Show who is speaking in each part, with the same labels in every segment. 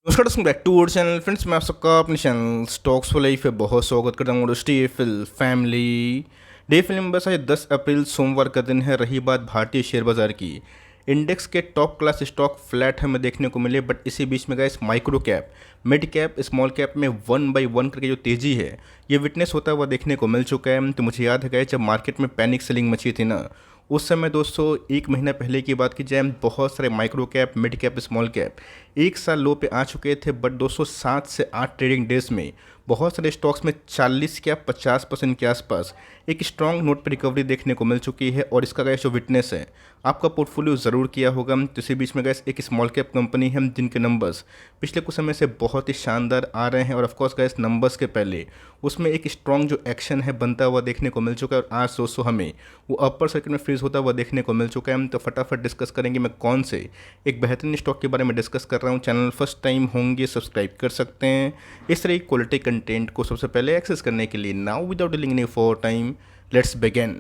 Speaker 1: नमस्कार दोस्तों, back to our channel. Friends, मैं आप सबका अपने चैनल स्टॉक्स फॉर लाइफ पे बहुत स्वागत करता हूँ। स्टेफिल फैमिली डे फिल्म बस आज 10 अप्रैल सोमवार का दिन है। रही बात भारतीय शेयर बाजार की, इंडेक्स के टॉप क्लास स्टॉक फ्लैट हमें देखने को मिले, बट इसी बीच में guys micro cap, mid cap, small cap में वन बाय वन करके जो तेज़ी है ये विटनेस होता हुआ देखने को मिल चुका है। तो मुझे याद है गाइस, जब मार्केट में पैनिक सेलिंग मची थी ना, उस समय दोस्तों एक महीना पहले की बात की जाए, बहुत सारे micro cap, mid cap, small cap एक साल लो पे आ चुके थे। बट दोस्तों 7 से 8 ट्रेडिंग डेज में बहुत सारे स्टॉक्स में 40 या 50% के आसपास एक स्ट्रॉन्ग नोट पर रिकवरी देखने को मिल चुकी है। और इसका गैस जो विटनेस है आपका पोर्टफोलियो ज़रूर किया होगा। तो इसी बीच में गैस एक स्मॉल कैप कंपनी है जिनके नंबर्स पिछले कुछ समय से बहुत ही शानदार आ रहे हैं। और ऑफकोर्स गैस नंबर्स के पहले उसमें एक स्ट्रॉन्ग जो एक्शन है बनता हुआ देखने को मिल चुका है। और आज दोस्तों हमें वो अपर सर्किट में फ्रीज होता हुआ देखने को मिल चुका है। तो फटाफट डिस्कस करेंगे मैं कौन से एक बेहतरीन स्टॉक के बारे में डिस्कस कर रहा हूँ। चैनल फर्स्ट टाइम होंगे सब्सक्राइब कर सकते हैं इस तरह की क्वालिटी कंटेंट को सबसे पहले एक्सेस करने के लिए। Now without dealing any for time, let's begin.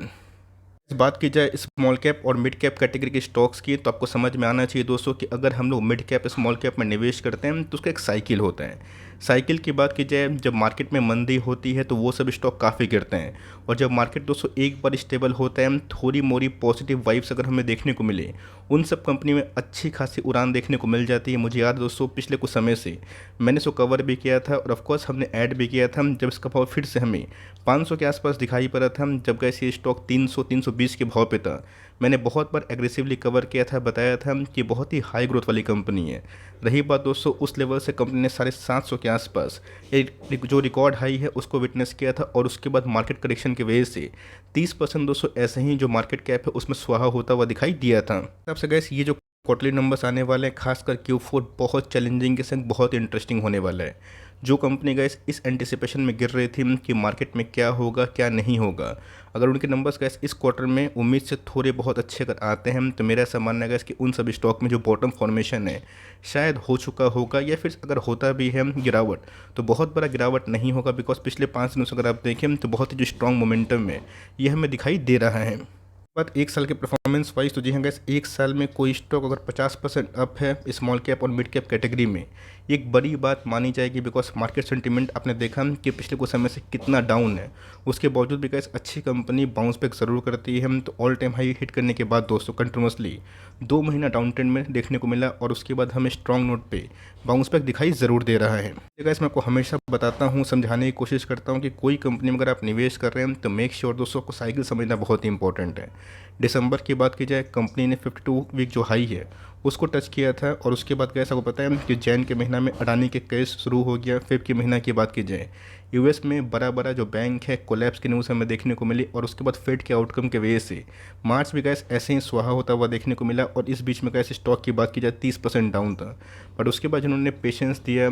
Speaker 1: बात की जाए स्मॉल कैप और मिड कैप कैटेगरी के स्टॉक्स की, तो आपको समझ में आना चाहिए दोस्तों कि अगर हम लोग मिड कैप स्मॉल कैप में निवेश करते हैं तो उसका एक साइकिल होता है। साइकिल की बात की जाए, जब मार्केट में मंदी होती है तो वो सब स्टॉक काफ़ी गिरते हैं। और जब मार्केट दोस्तों एक बार स्टेबल होता है, थोड़ी मोड़ी पॉजिटिव वाइब्स अगर हमें देखने को मिले, उन सब कंपनी में अच्छी खासी उड़ान देखने को मिल जाती है। मुझे याद है दोस्तों, पिछले कुछ समय से मैंने इसको कवर भी किया था और ऑफकोर्स हमने ऐड भी किया था। जब इसका भाव फिर से हमें 500 के आसपास दिखाई पड़ा था, जब गैस ये स्टॉक 300-320 के भाव पे था, मैंने बहुत बार एग्रेसिवली कवर किया था, बताया था कि बहुत ही हाई ग्रोथ वाली कंपनी है। रही बात दोस्तों, उस लेवल से कंपनी ने 750 के आसपास एक जो रिकॉर्ड हाई है उसको विटनेस किया था। और उसके बाद मार्केट करेक्शन की वजह से 30% दोस्तों ऐसे ही जो मार्केट कैप है उसमें स्वाहा होता हुआ दिखाई दिया था। सबसे गैस ये जो क्वार्टरली नंबर्स आने वाले हैं, खासकर Q4 बहुत चैलेंजिंग के संग बहुत इंटरेस्टिंग होने वाला है। जो कंपनी गैस इस एंटिसिपेशन में गिर रही थी कि मार्केट में क्या होगा क्या नहीं होगा, अगर उनके नंबर्स गैस इस क्वार्टर में उम्मीद से थोड़े बहुत अच्छे अगर आते हैं तो मेरा ऐसा मानना है गैस कि उन सभी स्टॉक में जो बॉटम फॉर्मेशन है शायद हो चुका होगा, या फिर अगर होता भी है गिरावट तो बहुत बड़ा गिरावट नहीं होगा। बिकॉज पिछले 5 दिनों से अगर आप देखें तो बहुत ही जो स्ट्रॉन्ग मोमेंटम है ये हमें दिखाई दे रहा है। बात एक साल के परफॉर्मेंस वाइज, तो जी हाँ गैस, एक साल में कोई स्टॉक अगर 50% अप है स्मॉल कैप और मिड कैप कैटेगरी में, एक बड़ी बात मानी जाएगी। बिकॉज मार्केट सेंटीमेंट आपने देखा कि पिछले कुछ समय से कितना डाउन है, उसके बावजूद भी गैस अच्छी कंपनी बाउंस बैक ज़रूर करती है। तो ऑल टाइम हाई हिट करने के बाद दोस्तों कंटिन्यूसली 2 महीना डाउन ट्रेंड में देखने को मिला, और उसके बाद हमें स्ट्रॉन्ग नोट पे बाउंस बैक दिखाई ज़रूर दे रहा है। गैस मैं आपको हमेशा बताता हूँ, समझाने की कोशिश करता हूँ कि कोई कंपनी में अगर आप निवेश कर रहे हैं तो मेक श्योर दोस्तों को साइकिल समझना बहुत ही इंपॉर्टेंट है। दिसंबर की बात की जाए, कंपनी ने 52 वीक जो हाई है उसको टच किया था। और उसके बाद कैसा को पता है कि जैन के महीना में अडानी के केस शुरू हो गया। फेब के महीना की बात की जाए, यूएस में बड़ा बड़ा जो बैंक है कोलैप्स की न्यूज़ हमें देखने को मिली। और उसके बाद फेड के आउटकम के वजह से मार्च भी गैस ऐसे ही स्वाहा होता हुआ देखने को मिला। और इस बीच में गैस स्टॉक की बात की जाए 30% डाउन था। बट उसके बाद जिन्होंने पेशेंस दिया,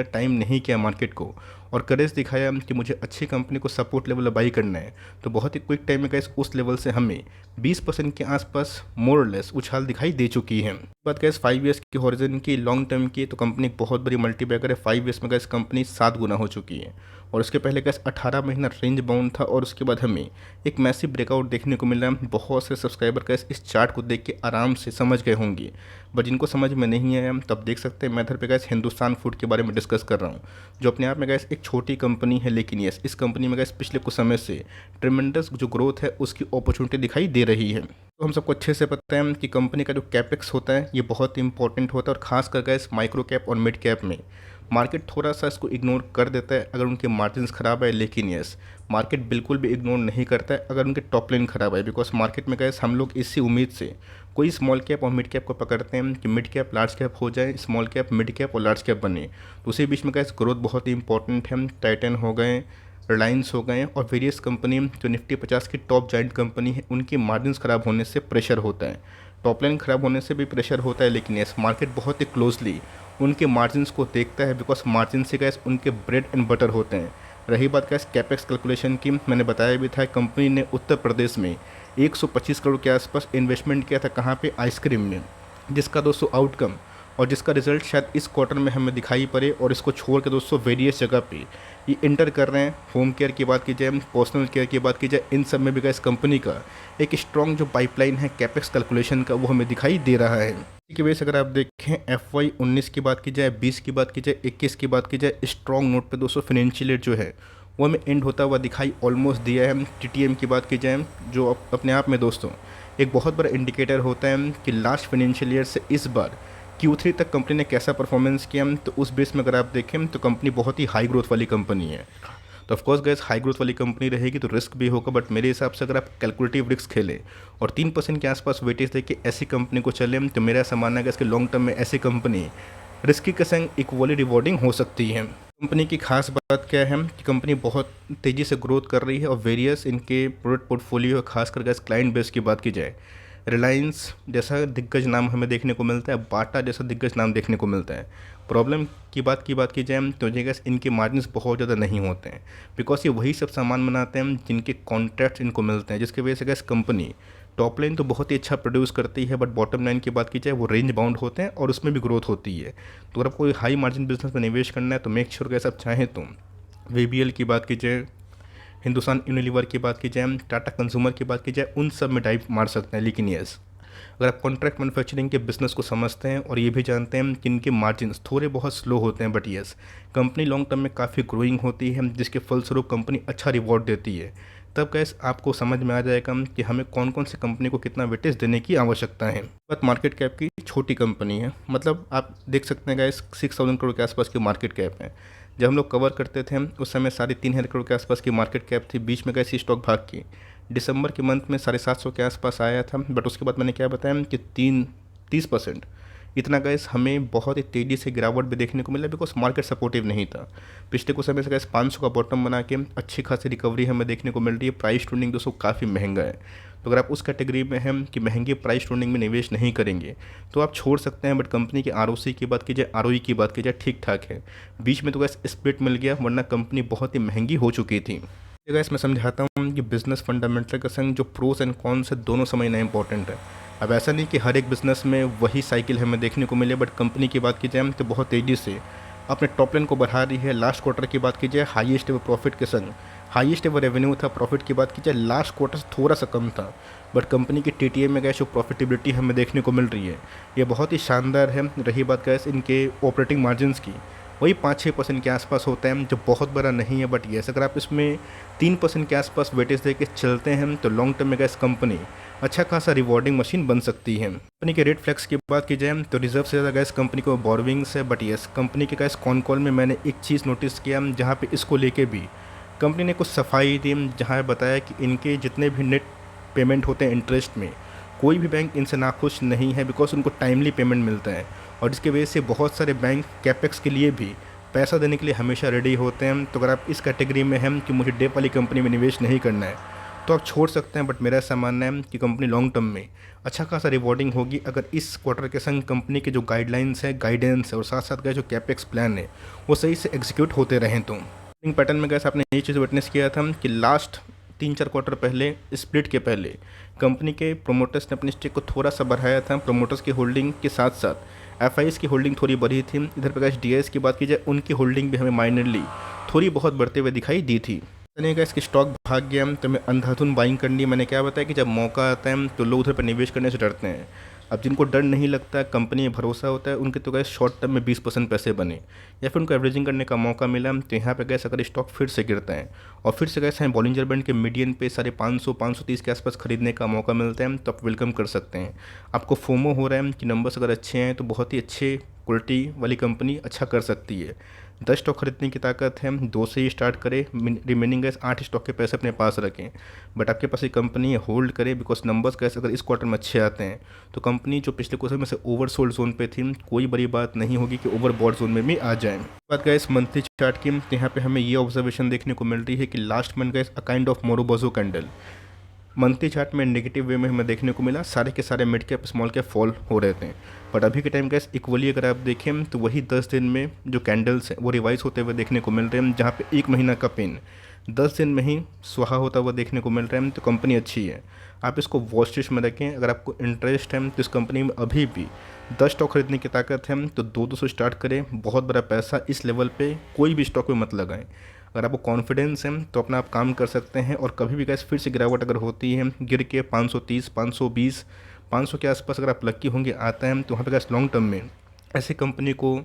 Speaker 1: टाइम नहीं किया मार्केट को, और करेज दिखाया कि मुझे अच्छी कंपनी को सपोर्ट लेवल बाई करना है, तो बहुत ही क्विक टाइम में गैस उस लेवल से हमें 20% के आसपास मोर और लेस उछाल दिखाई दे चुकी है। बात गैस 5 ईयर्स की हॉरिजन की, लॉन्ग टर्म की, तो कंपनी बहुत बड़ी मल्टीबैगर है। 5 ईयर्स में गैस कंपनी 7 गुना हो चुकी है। और उसके पहले गैस 18 महीना रेंज बाउंड था। और उसके बाद हमें एक मैसिव ब्रेकआउट देखने को मिला। बहुत से सब्सक्राइबर गैस इस चार्ट को देख के आराम से समझ गए होंगे, बट जिनको समझ में नहीं आया तब देख सकते हैं मैं इधर पे गैस हिंदुस्तान फूड के बारे में डिस्कस कर रहा हूँ, जो अपने आप में गैस एक छोटी कंपनी है। लेकिन यस, इस कंपनी में गैस पिछले कुछ समय से ट्रिमेंडस जो ग्रोथ है उसकी अपॉर्चुनिटी दिखाई दे रही है। तो हम सबको अच्छे से पता है कि कंपनी का जो कैपेक्स होता है ये बहुत इंपॉर्टेंट होता है। और खास कर गैस माइक्रो कैप और मिड कैप में मार्केट थोड़ा सा इसको इग्नोर कर देता है अगर उनके मार्जिन्स ख़राब है। लेकिन यस, मार्केट बिल्कुल भी इग्नोर नहीं करता है अगर उनके टॉप लाइन ख़राब है। बिकॉज मार्केट में गैस हम लोग इसी उम्मीद से कोई स्मॉल कैप और मिड कैप को पकड़ते हैं कि मिड कैप लार्ज कैप हो जाए, स्मॉल कैप मिड कैप और लार्ज कैप बने। तो उसी बीच में गैस ग्रोथ बहुत ही इंपॉर्टेंट है। टाइटन हो गए, रिलायंस हो गए, और वेरियस कंपनी जो निफ्टी 50 की टॉप जॉइंट कंपनी है उनकी मार्जिन्स ख़राब होने से प्रेशर होता है, टॉप लाइन ख़राब होने से भी प्रेशर होता है। लेकिन यस, मार्केट बहुत ही क्लोजली उनके मार्जिन्स को देखता है। बिकॉज मार्जिन से गैस उनके ब्रेड एंड बटर होते हैं। रही बात गैस कैपेक्स कैलकुलेशन की, मैंने बताया भी था कंपनी ने उत्तर प्रदेश में 125 करोड़ के आसपास इन्वेस्टमेंट किया था। कहाँ पे? आइसक्रीम में, जिसका दोस्तों आउटकम और जिसका रिजल्ट शायद इस क्वार्टर में हमें दिखाई पड़े। और इसको छोड़ के दोस्तों वेरियस जगह पे ये इंटर कर रहे हैं। होम केयर की बात की जाए, पर्सनल केयर की बात की जाए, इन सब में भी इस कंपनी का एक स्ट्रॉन्ग जो पाइपलाइन है कैपेक्स कैलकुलेशन का, वो हमें दिखाई दे रहा है। इसी की वजह से अगर आप देखें FY19 की बात की जाए, 20 की बात की जाए, 21 की बात की जाए, स्ट्रॉन्ग नोट पे दोस्तों फाइनेंशियल ईयर जो है वो हमें एंड होता हुआ दिखाई ऑलमोस्ट दिया है। TTM की बात की जाए, जो अपने आप में दोस्तों एक बहुत बड़ा इंडिकेटर होता है कि लास्ट फाइनेंशियल ईयर से इस बार Q3 तक कंपनी ने कैसा परफॉर्मेंस किया। तो उस बेस में अगर आप देखें तो कंपनी बहुत ही हाई ग्रोथ वाली कंपनी है। तो ऑफकोर्स गैस हाई ग्रोथ वाली कंपनी रहेगी तो रिस्क भी होगा, बट मेरे हिसाब से अगर आप कैलकुलेटिव रिस्क खेलें और 3% के आसपास वेटेज देके ऐसी कंपनी को चलें, तो मेरा ऐसा मानना है कि इसके लॉन्ग टर्म में ऐसी कंपनी रिस्की के संग इक्वली रिवॉर्डिंग हो सकती है। कंपनी की खास बात क्या है कि कंपनी बहुत तेज़ी से ग्रोथ कर रही है और वेरियस इनके प्रोडक्ट पोर्टफोलियो, खासकर गैस क्लाइंट बेस की बात की जाए, रिलायंस जैसा दिग्गज नाम हमें देखने को मिलता है, बाटा जैसा दिग्गज नाम देखने को मिलता है। प्रॉब्लम की बात की जाए तो ये गैस इनके मार्जिन्स बहुत ज़्यादा नहीं होते हैं, बिकॉज ये वही सब सामान बनाते हैं जिनके कॉन्ट्रैक्ट्स इनको मिलते हैं, जिसकी वजह से गैस कंपनी टॉप लाइन तो बहुत ही अच्छा प्रोड्यूस करती है, बट बॉटम लाइन की बात की जाए वो रेंज बाउंड होते हैं और उसमें भी ग्रोथ होती है। तो अगर आपको हाई मार्जिन बिजनेस में निवेश करना है तो मेक श्योर गैस आप चाहें तो VBL की बात की जाए, हिंदुस्तान यूनिलीवर की बात की जाए, टाटा कंज्यूमर की बात की जाए, उन सब में डाइव मार सकते हैं। लेकिन यस, अगर आप कॉन्ट्रैक्ट मैन्युफैक्चरिंग के बिजनेस को समझते हैं और ये भी जानते हैं कि इनके मार्जिन्स थोड़े बहुत स्लो होते हैं, but yes company long term में काफ़ी ग्रोइंग होती है, जिसके फलस्वरूप कंपनी अच्छा रिवॉर्ड देती है, तब कैस आपको समझ में आ जाएगा कि हमें कौन कौन सी कंपनी को कितना वेटेज देने की आवश्यकता है। बात मार्केट कैप की, छोटी कंपनी है, मतलब आप देख सकते हैं गाइस 6,000 करोड़ के आसपास की मार्केट कैप है। जब हम लोग कवर करते थे उस समय 3,500 करोड़ के आसपास की मार्केट कैप थी। बीच में कैसी स्टॉक भाग की, दिसंबर के मंथ में 750 के आसपास आया था, बट उसके बाद मैंने क्या बताया कि 30% इतना गैस हमें बहुत ही तेज़ी से गिरावट भी देखने को मिला, बिकॉज मार्केट सपोर्टिव नहीं था। पिछले कुछ समय से गैस 500 का बॉटम बना के अच्छी खासी रिकवरी हमें देखने को मिल रही है। प्राइस टू अर्निंग दोस्तों काफ़ी महंगा है, तो अगर आप उस कैटेगरी में हैं कि महंगे प्राइस टू अर्निंग में निवेश नहीं करेंगे तो आप छोड़ सकते हैं। बट कंपनी की ROC की बात की जाए, ROE की बात की जाए, ठीक ठाक है। बीच में तो गैस स्प्लिट मिल गया, वरना कंपनी बहुत ही महंगी हो चुकी थी। गैस मैं समझाता हूँ कि बिजनेस फंडामेंटल का संग जो प्रोस एंड कॉन्स है दोनों समझना इंपॉर्टेंट है। अब ऐसा नहीं कि हर एक बिजनेस में वही साइकिल हमें देखने को मिले, बट कंपनी की बात की जाए तो बहुत तेज़ी से अपने टॉप लाइन को बढ़ा रही है। लास्ट क्वार्टर की बात की जाए हाईएस्ट एवर प्रॉफिट के संग हाईएस्ट एवर रेवेन्यू था। प्रॉफिट की बात की जाए लास्ट क्वार्टर से थोड़ा सा कम था, बट कंपनी की TTM में गैस जो प्रॉफिटेबिलिटी हमें देखने को मिल रही है ये बहुत ही शानदार है। रही बात गैस इनके ऑपरेटिंग मार्जिन्स की, वही 5-6% के आसपास होता है, जो बहुत बड़ा नहीं है, बट यस अगर आप इसमें 3% के आसपास वेटेज दे के चलते हैं तो लॉन्ग टर्म में गैस कंपनी अच्छा खासा रिवॉर्डिंग मशीन बन सकती है। कंपनी के रेट फ्लेक्स की बात की जाए तो रिजर्व से ज़्यादा गैस कंपनी को बोरोविंग्स है, बट यस कंपनी के गैस कॉन कॉल में मैंने एक चीज़ नोटिस किया जहाँ पे इसको लेके भी कंपनी ने कुछ सफाई दी, जहाँ बताया कि इनके जितने भी नेट पेमेंट होते हैं इंटरेस्ट में, कोई भी बैंक इनसे नाखुश नहीं है, बिकॉज उनको टाइमली पेमेंट मिलता है। और जिसकी वजह से बहुत सारे बैंक कैपेक्स के लिए भी पैसा देने के लिए हमेशा रेडी होते हैं। तो अगर आप इस कैटेगरी में हैं कि मुझे डेप वाली कंपनी में निवेश नहीं करना है तो आप छोड़ सकते हैं, बट मेरा ऐसा मानना है कि कंपनी लॉन्ग टर्म में अच्छा खासा रिवॉर्डिंग होगी अगर इस क्वार्टर के संग कंपनी के जो गाइडलाइंस है, गाइडेंस है और साथ साथ गए जो कैपेक्स प्लान है वो सही से एग्जीक्यूट होते रहें। तो पैटर्न में गैस आपने ये चीज़ विटनेस किया था कि लास्ट 3-4 क्वार्टर पहले स्प्लिट के पहले कंपनी के प्रोमोटर्स ने अपनी स्टेक को थोड़ा सा बढ़ाया था। प्रोमोटर्स की होल्डिंग के साथ साथ FIs की होल्डिंग थोड़ी बढ़ी थी। इधर पर गैस DIs की बात की जाए उनकी होल्डिंग भी हमें माइनरली थोड़ी बहुत बढ़ते हुए दिखाई दी थी। नहीं गैस कि स्टॉक भाग गया तो मैं अंधाधुन बाइंग करनी, मैंने क्या बताया कि जब मौका आता है तो लोग उधर पर निवेश करने से डरते हैं। अब जिनको डर नहीं लगता, कंपनी में भरोसा होता है, उनके तो गैस शॉर्ट टर्म में 20% पैसे बने या फिर उनको एवरेजिंग करने का मौका मिला, तो यहाँ पे गैस अगर स्टॉक फिर से गिरता है और फिर से गैस हैं बॉलिंजर बैंड के मीडियन पे 550-530 के आसपास खरीदने का मौका मिलता है तो आप वेलकम कर सकते हैं। आपको फोमो हो रहा है कि नंबर्स अगर अच्छे हैं तो बहुत ही अच्छे क्वालिटी वाली कंपनी अच्छा कर सकती है। 10 स्टॉक खरीदने की ताकत है, 2 से ही स्टार्ट करें, रिमेनिंग गैस 8 स्टॉक के पैसे अपने पास रखें। बट आपके पास एक कंपनी है, होल्ड करें, बिकॉज नंबर्स गैस अगर इस क्वार्टर में अच्छे आते हैं तो कंपनी जो पिछले क्वार्टर में से ओवरसोल्ड जोन पे थी, कोई बड़ी बात नहीं होगी कि ओवरबॉट जोन में भी आ जाए। बात गैस मंथली चार्ट की, तो यहाँ पे हमें ये ऑब्जर्वेशन देखने को मिल रही है कि लास्ट मंथ गैस अ काइंड ऑफ मोरोबोजो कैंडल मंथली चार्ट में नेगेटिव वे में हमें देखने को मिला। सारे के सारे mid cap small cap fall हो रहे थे, बट अभी के टाइम गैस इक्वली अगर आप देखें तो वही 10 दिन में जो कैंडल्स हैं वो रिवाइज होते हुए देखने को मिल रहे हैं, जहाँ पे 1 महीना का पेन 10 दिन में ही स्वाहा होता हुआ देखने को मिल रहा है। तो कंपनी अच्छी है, आप इसको वॉच लिस्ट में रखें। अगर आपको इंटरेस्ट है तो इस कंपनी में अभी भी 10 स्टॉक खरीदने की ताकत है तो 2-2 से स्टार्ट करें। बहुत बड़ा पैसा इस लेवल पे कोई भी स्टॉक में मत लगाएं। अगर आपको कॉन्फिडेंस है तो अपना आप काम कर सकते हैं। और कभी भी गैस फिर से गिरावट अगर होती है गिर के 530, 520, 500 के आसपास अगर आप लक्की होंगे आता है तो वहाँ पे गैस लॉन्ग टर्म में ऐसी कंपनी को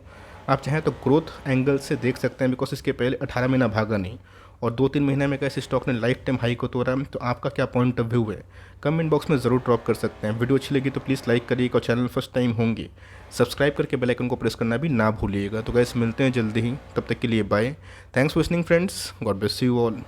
Speaker 1: आप चाहें तो ग्रोथ एंगल से देख सकते हैं, बिकॉज इसके पहले 18 महीना भागा नहीं और 2-3 महीने में कैसे स्टॉक ने लाइफ टाइम हाई को तोड़ा। तो आपका क्या पॉइंट ऑफ व्यू है कमेंट बॉक्स में ज़रूर ड्रॉप कर सकते हैं। वीडियो अच्छी लगी तो प्लीज़ लाइक करिएगा और चैनल फर्स्ट टाइम होंगे सब्सक्राइब करके बेल आइकन को प्रेस करना भी ना भूलिएगा। तो गैस मिलते हैं जल्दी ही, तब तक के लिए bye. Thanks for listening friends, God bless you all.